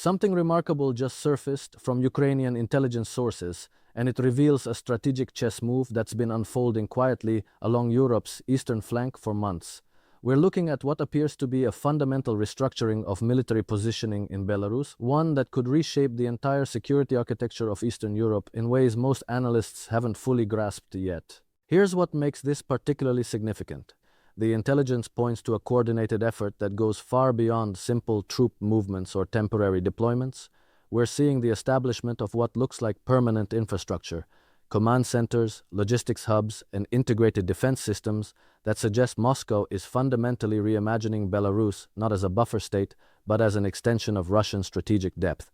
Something remarkable just surfaced from Ukrainian intelligence sources, and it reveals a strategic chess move that's been unfolding quietly along Europe's eastern flank for months. We're looking at what appears to be a fundamental restructuring of military positioning in Belarus, one that could reshape the entire security architecture of Eastern Europe in ways most analysts haven't fully grasped yet. Here's what makes this particularly significant. The intelligence points to a coordinated effort that goes far beyond simple troop movements or temporary deployments. We're seeing the establishment of what looks like permanent infrastructure, command centers, logistics hubs, and integrated defense systems that suggest Moscow is fundamentally reimagining Belarus not as a buffer state, but as an extension of Russian strategic depth.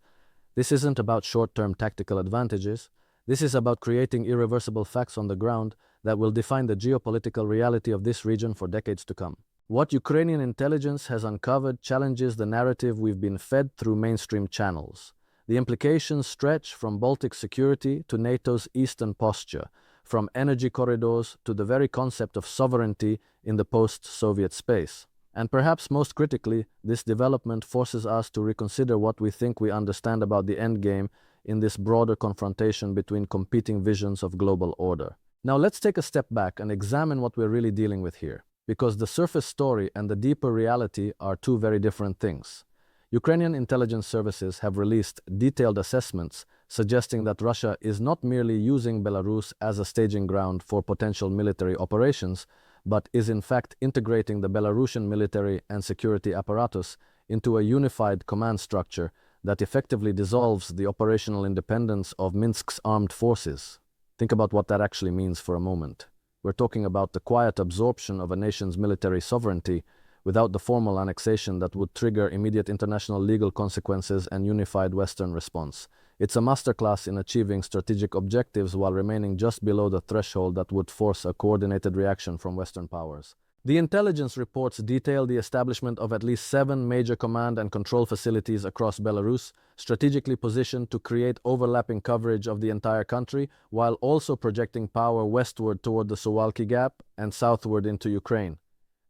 This isn't about short-term tactical advantages. This is about creating irreversible facts on the ground that will define the geopolitical reality of this region for decades to come. What Ukrainian intelligence has uncovered challenges the narrative we've been fed through mainstream channels. The implications stretch from Baltic security to NATO's eastern posture, from energy corridors to the very concept of sovereignty in the post-Soviet space. And perhaps most critically, this development forces us to reconsider what we think we understand about the endgame in this broader confrontation between competing visions of global order. Now let's take a step back and examine what we're really dealing with here, because the surface story and the deeper reality are two very different things. Ukrainian intelligence services have released detailed assessments suggesting that Russia is not merely using Belarus as a staging ground for potential military operations, but is in fact integrating the Belarusian military and security apparatus into a unified command structure that effectively dissolves the operational independence of Minsk's armed forces. Think about what that actually means for a moment. We're talking about the quiet absorption of a nation's military sovereignty without the formal annexation that would trigger immediate international legal consequences and unified Western response. It's a masterclass in achieving strategic objectives while remaining just below the threshold that would force a coordinated reaction from Western powers. The intelligence reports detail the establishment of at least 7 major command and control facilities across Belarus, strategically positioned to create overlapping coverage of the entire country, while also projecting power westward toward the Suwalki Gap and southward into Ukraine.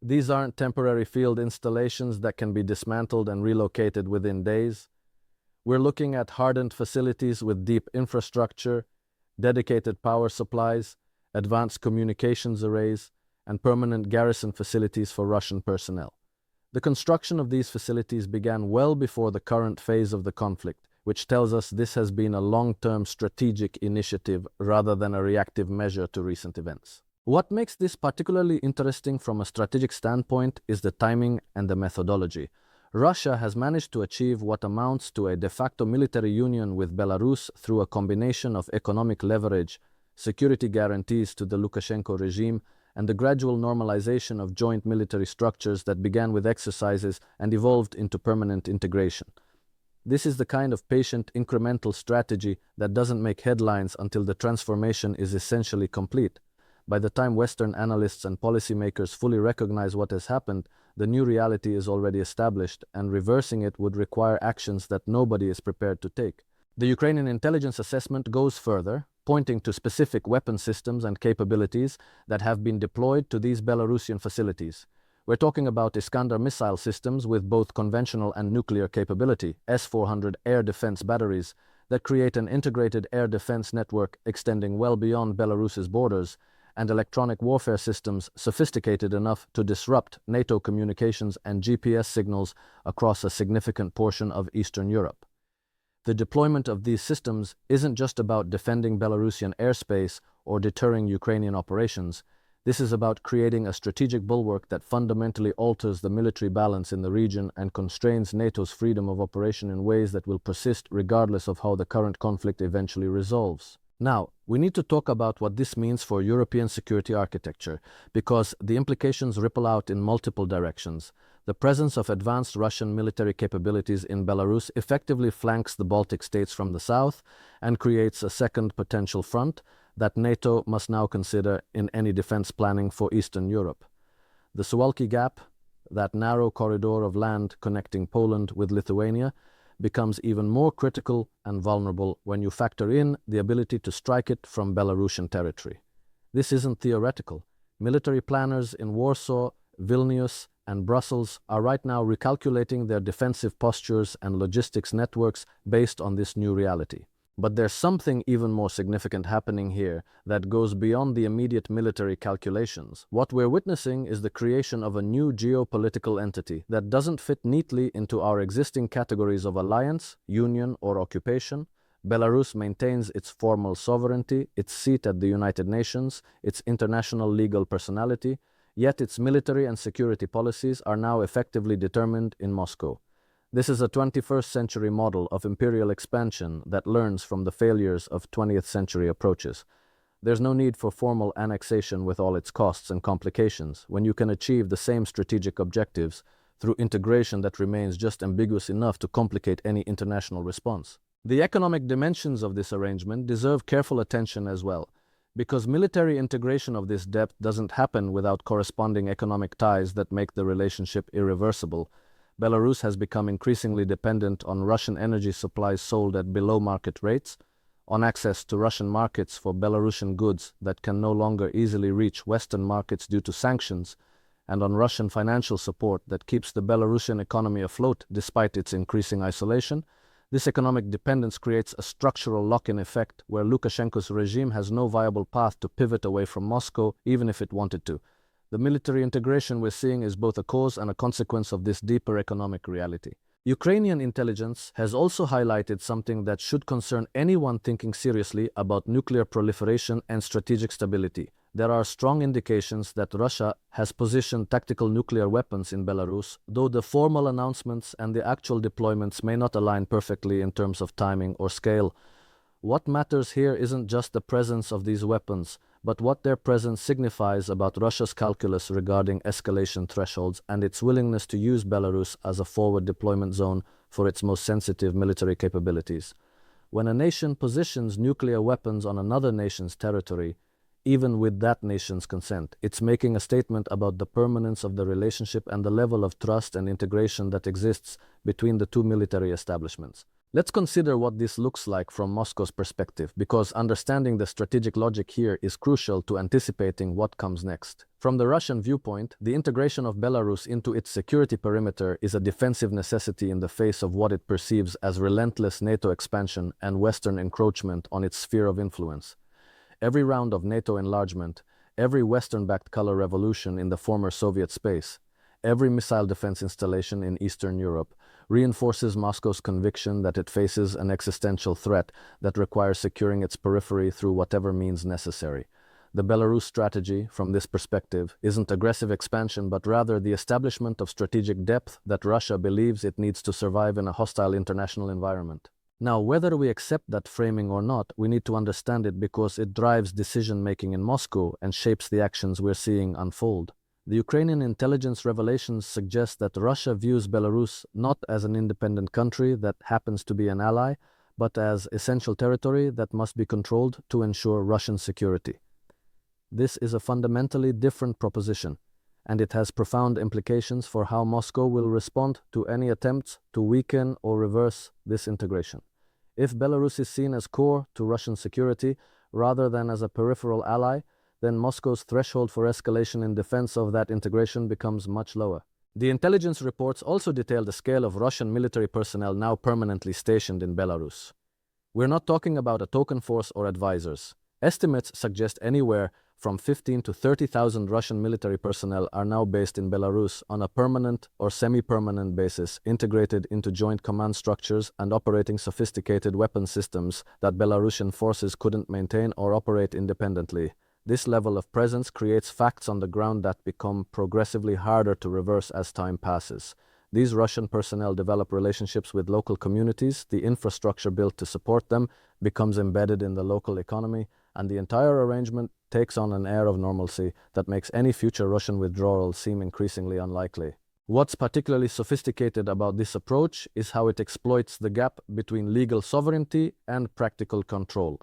These aren't temporary field installations that can be dismantled and relocated within days. We're looking at hardened facilities with deep infrastructure, dedicated power supplies, advanced communications arrays, and permanent garrison facilities for Russian personnel. The construction of these facilities began well before the current phase of the conflict, which tells us this has been a long-term strategic initiative rather than a reactive measure to recent events. What makes this particularly interesting from a strategic standpoint is the timing and the methodology. Russia has managed to achieve what amounts to a de facto military union with Belarus through a combination of economic leverage, security guarantees to the Lukashenko regime, and the gradual normalization of joint military structures that began with exercises and evolved into permanent integration. This is the kind of patient, incremental strategy that doesn't make headlines until the transformation is essentially complete. By the time Western analysts and policymakers fully recognize what has happened, the new reality is already established, and reversing it would require actions that nobody is prepared to take. The Ukrainian intelligence assessment goes further, pointing to specific weapon systems and capabilities that have been deployed to these Belarusian facilities. We're talking about Iskander missile systems with both conventional and nuclear capability, S-400 air defense batteries that create an integrated air defense network extending well beyond Belarus's borders, and electronic warfare systems sophisticated enough to disrupt NATO communications and GPS signals across a significant portion of Eastern Europe. The deployment of these systems isn't just about defending Belarusian airspace or deterring Ukrainian operations. This is about creating a strategic bulwark that fundamentally alters the military balance in the region and constrains NATO's freedom of operation in ways that will persist regardless of how the current conflict eventually resolves. Now, we need to talk about what this means for European security architecture, because the implications ripple out in multiple directions. The presence of advanced Russian military capabilities in Belarus effectively flanks the Baltic states from the south and creates a second potential front that NATO must now consider in any defense planning for Eastern Europe. The Suwalki Gap, that narrow corridor of land connecting Poland with Lithuania, becomes even more critical and vulnerable when you factor in the ability to strike it from Belarusian territory. This isn't theoretical. Military planners in Warsaw, Vilnius, and Brussels are right now recalculating their defensive postures and logistics networks based on this new reality. But there's something even more significant happening here that goes beyond the immediate military calculations. What we're witnessing is the creation of a new geopolitical entity that doesn't fit neatly into our existing categories of alliance, union, or occupation. Belarus maintains its formal sovereignty, its seat at the United Nations, its international legal personality, yet its military and security policies are now effectively determined in Moscow. This is a 21st century model of imperial expansion that learns from the failures of 20th century approaches. There's no need for formal annexation with all its costs and complications when you can achieve the same strategic objectives through integration that remains just ambiguous enough to complicate any international response. The economic dimensions of this arrangement deserve careful attention as well, because military integration of this depth doesn't happen without corresponding economic ties that make the relationship irreversible. Belarus has become increasingly dependent on Russian energy supplies sold at below-market rates, on access to Russian markets for Belarusian goods that can no longer easily reach Western markets due to sanctions, and on Russian financial support that keeps the Belarusian economy afloat despite its increasing isolation. This economic dependence creates a structural lock-in effect where Lukashenko's regime has no viable path to pivot away from Moscow, even if it wanted to. The military integration we're seeing is both a cause and a consequence of this deeper economic reality. Ukrainian intelligence has also highlighted something that should concern anyone thinking seriously about nuclear proliferation and strategic stability. There are strong indications that Russia has positioned tactical nuclear weapons in Belarus, though the formal announcements and the actual deployments may not align perfectly in terms of timing or scale. What matters here isn't just the presence of these weapons, but what their presence signifies about Russia's calculus regarding escalation thresholds and its willingness to use Belarus as a forward deployment zone for its most sensitive military capabilities. When a nation positions nuclear weapons on another nation's territory, even with that nation's consent, it's making a statement about the permanence of the relationship and the level of trust and integration that exists between the two military establishments. Let's consider what this looks like from Moscow's perspective, because understanding the strategic logic here is crucial to anticipating what comes next. From the Russian viewpoint, the integration of Belarus into its security perimeter is a defensive necessity in the face of what it perceives as relentless NATO expansion and Western encroachment on its sphere of influence. Every round of NATO enlargement, every Western-backed color revolution in the former Soviet space, every missile defense installation in Eastern Europe reinforces Moscow's conviction that it faces an existential threat that requires securing its periphery through whatever means necessary. The Belarus strategy, from this perspective, isn't aggressive expansion but rather the establishment of strategic depth that Russia believes it needs to survive in a hostile international environment. Now, whether we accept that framing or not, we need to understand it because it drives decision-making in Moscow and shapes the actions we're seeing unfold. The Ukrainian intelligence revelations suggest that Russia views Belarus not as an independent country that happens to be an ally, but as essential territory that must be controlled to ensure Russian security. This is a fundamentally different proposition, and it has profound implications for how Moscow will respond to any attempts to weaken or reverse this integration. If Belarus is seen as core to Russian security rather than as a peripheral ally, then Moscow's threshold for escalation in defense of that integration becomes much lower. The intelligence reports also detail the scale of Russian military personnel now permanently stationed in Belarus. We're not talking about a token force or advisors. Estimates suggest anywhere from 15,000 to 30,000 Russian military personnel are now based in Belarus on a permanent or semi-permanent basis, integrated into joint command structures and operating sophisticated weapon systems that Belarusian forces couldn't maintain or operate independently. This level of presence creates facts on the ground that become progressively harder to reverse as time passes. These Russian personnel develop relationships with local communities, the infrastructure built to support them becomes embedded in the local economy, and the entire arrangement takes on an air of normalcy that makes any future Russian withdrawal seem increasingly unlikely. What's particularly sophisticated about this approach is how it exploits the gap between legal sovereignty and practical control.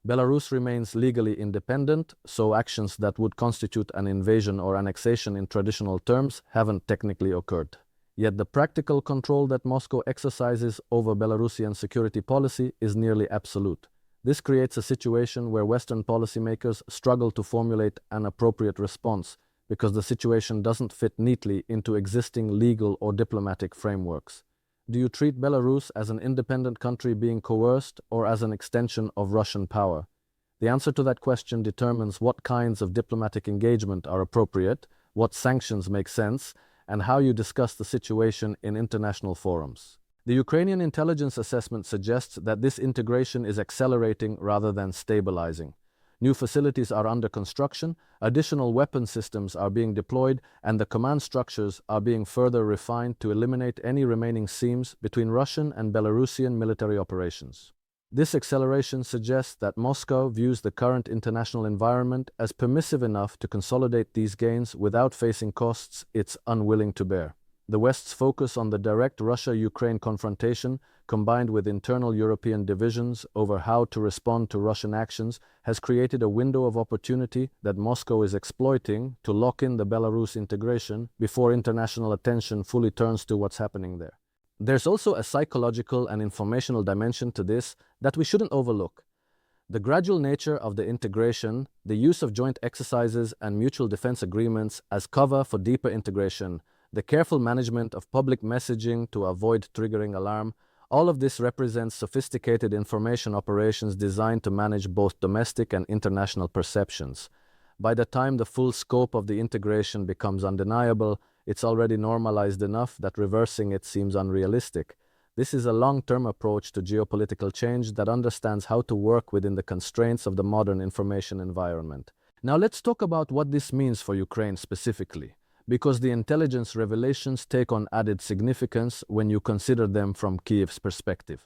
Belarus remains legally independent, so actions that would constitute an invasion or annexation in traditional terms haven't technically occurred. Yet the practical control that Moscow exercises over Belarusian security policy is nearly absolute. This creates a situation where Western policymakers struggle to formulate an appropriate response because the situation doesn't fit neatly into existing legal or diplomatic frameworks. Do you treat Belarus as an independent country being coerced or as an extension of Russian power? The answer to that question determines what kinds of diplomatic engagement are appropriate, what sanctions make sense, and how you discuss the situation in international forums. The Ukrainian intelligence assessment suggests that this integration is accelerating rather than stabilizing. New facilities are under construction, additional weapon systems are being deployed, and the command structures are being further refined to eliminate any remaining seams between Russian and Belarusian military operations. This acceleration suggests that Moscow views the current international environment as permissive enough to consolidate these gains without facing costs it's unwilling to bear. The West's focus on the direct Russia-Ukraine confrontation, combined with internal European divisions over how to respond to Russian actions, has created a window of opportunity that Moscow is exploiting to lock in the Belarus integration before international attention fully turns to what's happening there. There's also a psychological and informational dimension to this that we shouldn't overlook. The gradual nature of the integration, the use of joint exercises and mutual defense agreements as cover for deeper integration, the careful management of public messaging to avoid triggering alarm, all of this represents sophisticated information operations designed to manage both domestic and international perceptions. By the time the full scope of the integration becomes undeniable, it's already normalized enough that reversing it seems unrealistic. This is a long-term approach to geopolitical change that understands how to work within the constraints of the modern information environment. Now let's talk about what this means for Ukraine specifically, because the intelligence revelations take on added significance when you consider them from Kyiv's perspective.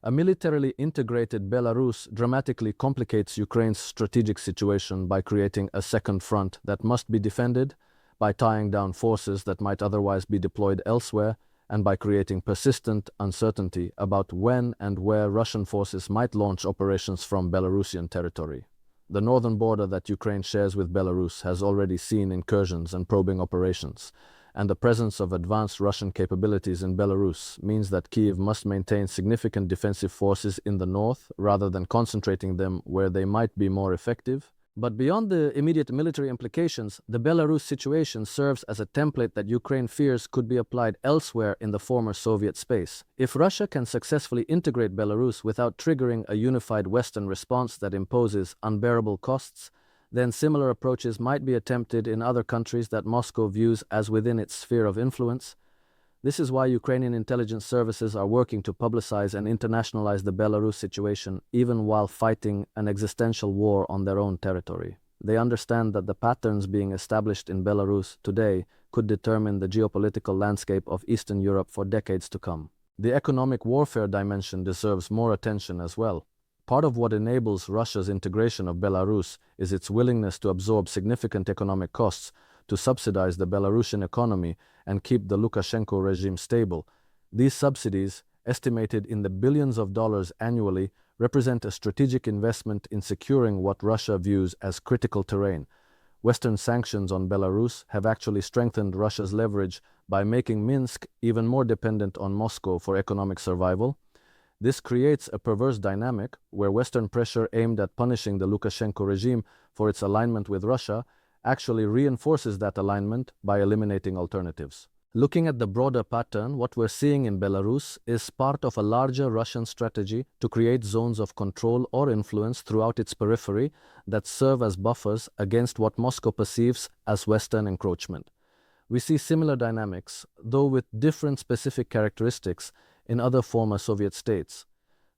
A militarily integrated Belarus dramatically complicates Ukraine's strategic situation by creating a second front that must be defended, by tying down forces that might otherwise be deployed elsewhere, and by creating persistent uncertainty about when and where Russian forces might launch operations from Belarusian territory. The northern border that Ukraine shares with Belarus has already seen incursions and probing operations, and the presence of advanced Russian capabilities in Belarus means that Kyiv must maintain significant defensive forces in the north rather than concentrating them where they might be more effective. But beyond the immediate military implications, the Belarus situation serves as a template that Ukraine fears could be applied elsewhere in the former Soviet space. If Russia can successfully integrate Belarus without triggering a unified Western response that imposes unbearable costs, then similar approaches might be attempted in other countries that Moscow views as within its sphere of influence. This is why Ukrainian intelligence services are working to publicize and internationalize the Belarus situation even while fighting an existential war on their own territory. They understand that the patterns being established in Belarus today could determine the geopolitical landscape of Eastern Europe for decades to come. The economic warfare dimension deserves more attention as well. Part of what enables Russia's integration of Belarus is its willingness to absorb significant economic costs to subsidize the Belarusian economy and keep the Lukashenko regime stable. These subsidies, estimated in the billions of dollars annually, represent a strategic investment in securing what Russia views as critical terrain. Western sanctions on Belarus have actually strengthened Russia's leverage by making Minsk even more dependent on Moscow for economic survival. This creates a perverse dynamic where Western pressure aimed at punishing the Lukashenko regime for its alignment with Russia actually reinforces that alignment by eliminating alternatives. Looking at the broader pattern, what we're seeing in Belarus is part of a larger Russian strategy to create zones of control or influence throughout its periphery that serve as buffers against what Moscow perceives as Western encroachment. We see similar dynamics, though with different specific characteristics, in other former Soviet states.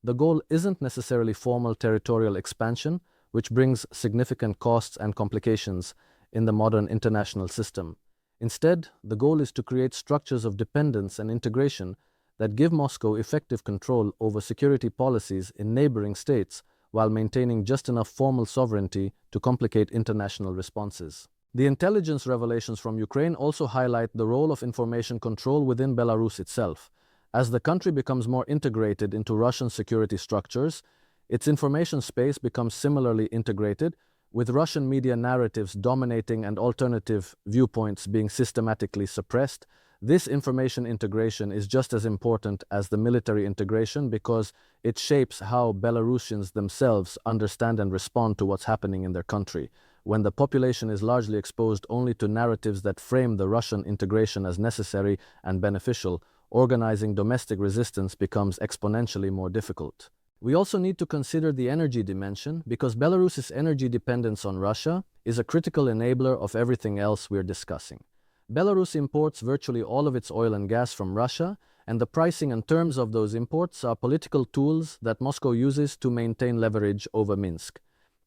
The goal isn't necessarily formal territorial expansion, which brings significant costs and complications in the modern international system. Instead, the goal is to create structures of dependence and integration that give Moscow effective control over security policies in neighboring states while maintaining just enough formal sovereignty to complicate international responses. The intelligence revelations from Ukraine also highlight the role of information control within Belarus itself. As the country becomes more integrated into Russian security structures, its information space becomes similarly integrated, with Russian media narratives dominating and alternative viewpoints being systematically suppressed. This information integration is just as important as the military integration because it shapes how Belarusians themselves understand and respond to what's happening in their country. when the population is largely exposed only to narratives that frame the Russian integration as necessary and beneficial, organizing domestic resistance becomes exponentially more difficult. We also need to consider the energy dimension, because Belarus's energy dependence on Russia is a critical enabler of everything else we're discussing. Belarus imports virtually all of its oil and gas from Russia, and the pricing and terms of those imports are political tools that Moscow uses to maintain leverage over Minsk.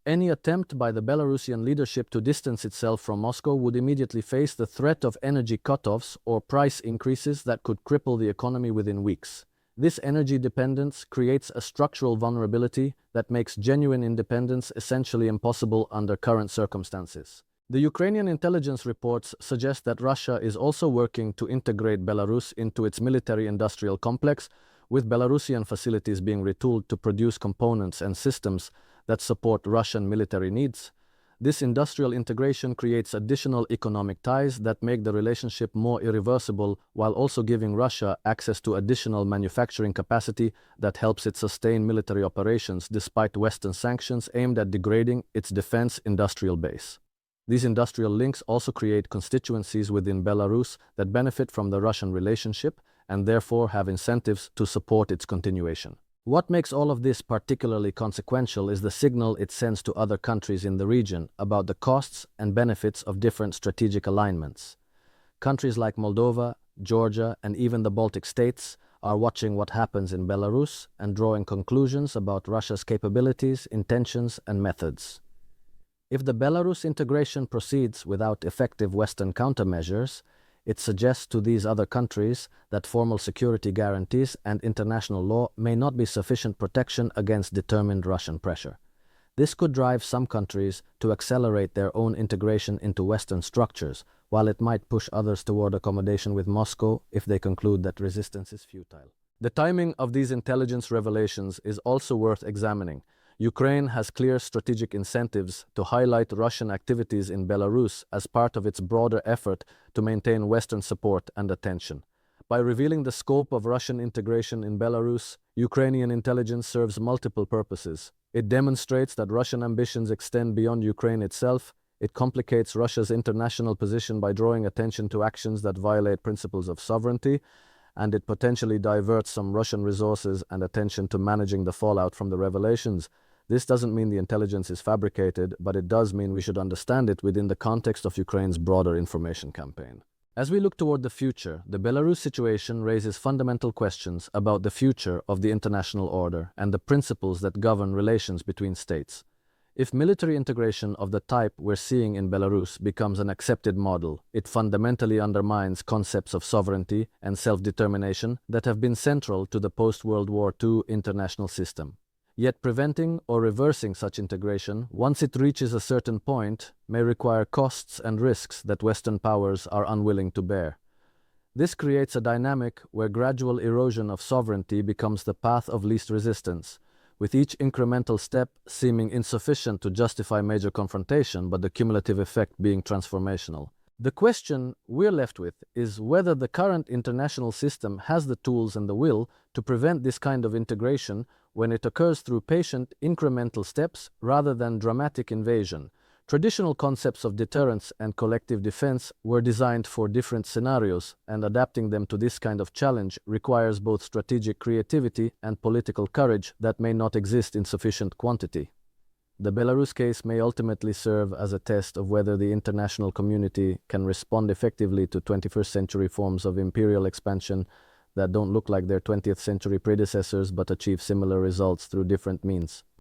Any attempt by the Belarusian leadership to distance itself from Moscow would immediately face the threat of energy cutoffs or price increases that could cripple the economy within weeks. This energy dependence creates a structural vulnerability that makes genuine independence essentially impossible under current circumstances. The Ukrainian intelligence reports suggest that Russia is also working to integrate Belarus into its military-industrial complex, with Belarusian facilities being retooled to produce components and systems that support Russian military needs. This industrial integration creates additional economic ties that make the relationship more irreversible, while also giving Russia access to additional manufacturing capacity that helps it sustain military operations despite Western sanctions aimed at degrading its defense industrial base. These industrial links also create constituencies within Belarus that benefit from the Russian relationship and therefore have incentives to support its continuation. What makes all of this particularly consequential is the signal it sends to other countries in the region about the costs and benefits of different strategic alignments. Countries like Moldova, Georgia, and even the Baltic states are watching what happens in Belarus and drawing conclusions about Russia's capabilities, intentions, and methods. If the Belarus integration proceeds without effective Western countermeasures, it suggests to these other countries that formal security guarantees and international law may not be sufficient protection against determined Russian pressure. This could drive some countries to accelerate their own integration into Western structures, while it might push others toward accommodation with Moscow if they conclude that resistance is futile. The timing of these intelligence revelations is also worth examining. Ukraine has clear strategic incentives to highlight Russian activities in Belarus as part of its broader effort to maintain Western support and attention. By revealing the scope of Russian integration in Belarus, Ukrainian intelligence serves multiple purposes. It demonstrates that Russian ambitions extend beyond Ukraine itself. It complicates Russia's international position by drawing attention to actions that violate principles of sovereignty, and it potentially diverts some Russian resources and attention to managing the fallout from the revelations. This doesn't mean the intelligence is fabricated, but it does mean we should understand it within the context of Ukraine's broader information campaign. As we look toward the future, the Belarus situation raises fundamental questions about the future of the international order and the principles that govern relations between states. If military integration of the type we're seeing in Belarus becomes an accepted model, it fundamentally undermines concepts of sovereignty and self-determination that have been central to the post-World War II international system. Yet preventing or reversing such integration, once it reaches a certain point, may require costs and risks that Western powers are unwilling to bear. This creates a dynamic where gradual erosion of sovereignty becomes the path of least resistance, with each incremental step seeming insufficient to justify major confrontation, but the cumulative effect being transformational. The question we're left with is whether the current international system has the tools and the will to prevent this kind of integration when it occurs through patient, incremental steps rather than dramatic invasion. Traditional concepts of deterrence and collective defense were designed for different scenarios, and adapting them to this kind of challenge requires both strategic creativity and political courage that may not exist in sufficient quantity. The Belarus case may ultimately serve as a test of whether the international community can respond effectively to 21st century forms of imperial expansion that don't look like their 20th century predecessors but achieve similar results through different means.